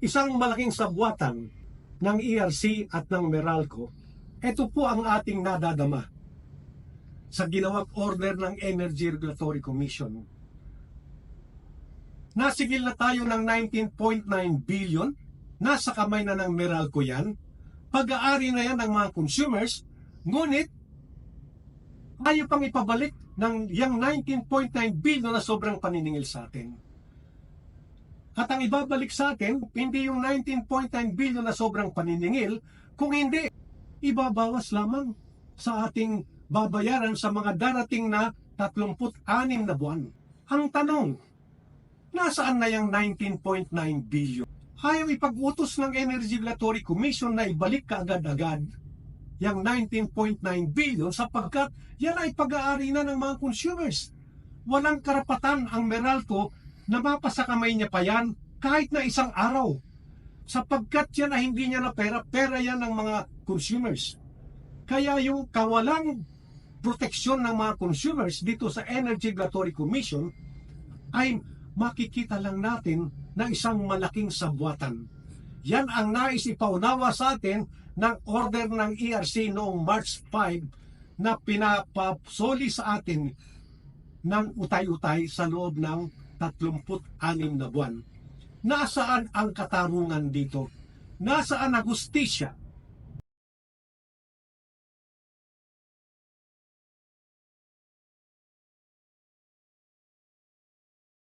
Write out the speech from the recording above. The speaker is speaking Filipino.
isang malaking sabwatan ng ERC at ng Meralco. Ito po ang ating nadadama sa ginawang order ng Energy Regulatory Commission. Nasigil na tayo ng 19.9 billion, nasa kamay na ng Meralco yan, pag-aari na yan ng mga consumers, ngunit ayaw pang ipabalik ng yung 19.9 billion na sobrang paniningil sa atin. At ang ibabalik sa atin, hindi yung 19.9 billion na sobrang paniningil, kung hindi, ibabawas lamang sa ating babayaran sa mga darating na 36 na buwan. Ang tanong, nasaan na yung 19.9 billion? Ayaw ipag-utos ng Energy Regulatory Commission na ibalik kaagad-agad yung 19.9 billion sapagkat yan ay pag-aari na ng mga consumers. Walang karapatan ang Meralco na mapasa kamay niya pa yan kahit na isang araw. Sapagkat yan ay hindi niya na pera, pera yan ng mga consumers. Kaya yung kawalang proteksyon ng mga consumers dito sa Energy Regulatory Commission ay makikita lang natin na isang malaking sabwatan. Yan ang nais ipaunawa sa atin ng order ng ERC noong March 5 na pinapasoli sa atin ng utay-utay sa loob ng 36 na buwan. Nasaan ang katarungan dito? Nasaan ang hustisya?